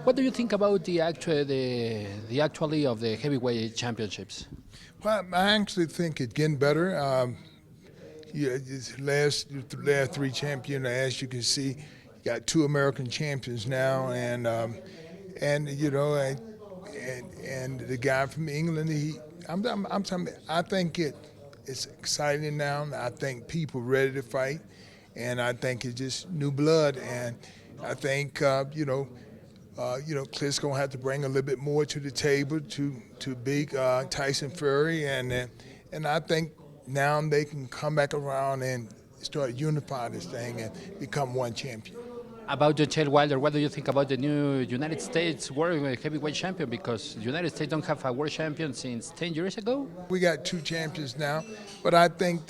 What do you think about the actually of the heavyweight championships? Well, I actually think it's getting better. This last three champions, as you can see, you got two American champions now, and you know, and the guy from England. I'm telling you, I think it's exciting now. I think people ready to fight, and I think it's just new blood. And I think Cliff's gonna have to bring a little bit more to the table to beat Tyson Fury, and I think now they can come back around and start unifying this thing and become one champion. About John Wilder, what do you think about the new United States World Heavyweight Champion? Because the United States don't have a world champion since 10 years ago. We got two champions now, but I think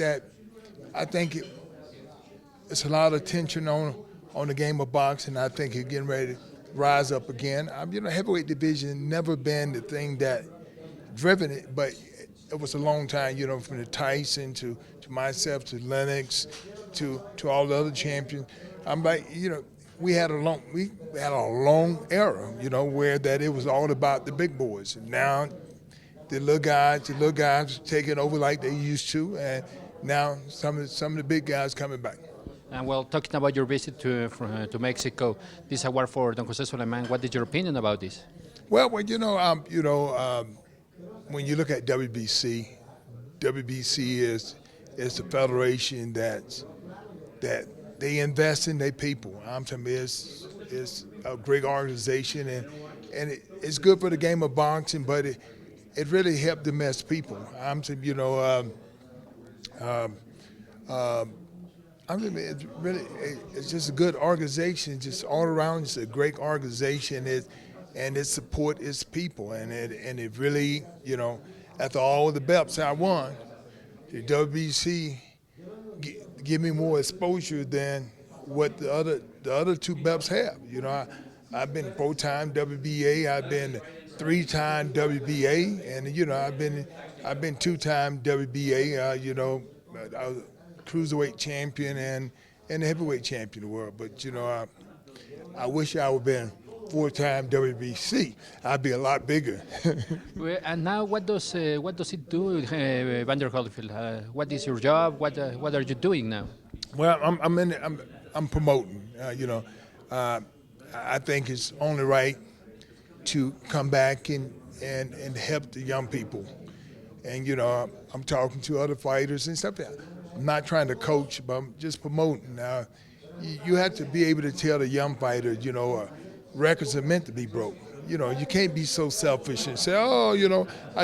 it's a lot of tension on the game of boxing. I think it's getting ready to rise up again. Heavyweight division never been the thing that driven it, but it was a long time, from the Tyson to myself to Lennox to all the other champions. I'm like, we had a long era, where that it was all about the big boys. And now the little guys are taking over like they used to, and now some of the big guys coming back. And well, talking about your visit to Mexico, this award for Don Jose Sulaiman, what is your opinion about this? Well, when you look at WBC is the federation that they invest in their people. To me, it's a great organization, and it's good for the game of boxing, but it really helped the best people. It's just a good organization, just all around. It's a great organization, and it support its people, and it really, after all the belts I won, the WBC give me more exposure than what the other two belts have. I've been 4-time WBA, I've been 3-time WBA, and I've been 2-time WBA. I was cruiserweight champion and the heavyweight champion of the world. But I wish I would have been 4-time WBC. I'd be a lot bigger. And now, what does it do, Evander Holyfield? What is your job? What are you doing now? Well, I'm promoting. I think it's only right to come back and help the young people. And I'm talking to other fighters and stuff. I'm not trying to coach, but I'm just promoting. You have to be able to tell the young fighter, records are meant to be broke. You can't be so selfish and say, I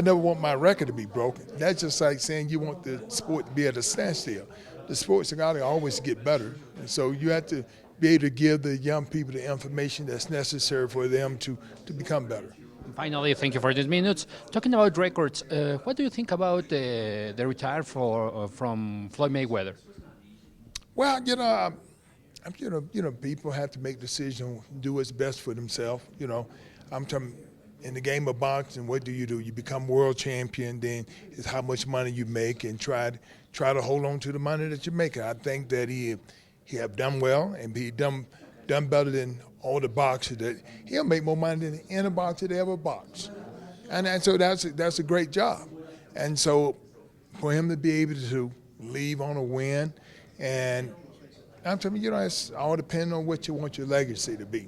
never want my record to be broken. That's just like saying you want the sport to be at a standstill. The sport's got to always get better. And so you have to be able to give the young people the information that's necessary for them to become better. Finally, thank you for these minutes. Talking about records, what do you think about the retire from Floyd Mayweather? Well, people have to make decisions, do what's best for themselves. I'm talking in the game of boxing. What do? You become world champion. Then it's how much money you make, and try to hold on to the money that you're making. I think that he have done well, and he done better than all the boxers. That he'll make more money than any boxer that ever boxed, and so that's a great job. And so for him to be able to leave on a win, and I'm telling you, it's all depending on what you want your legacy to be.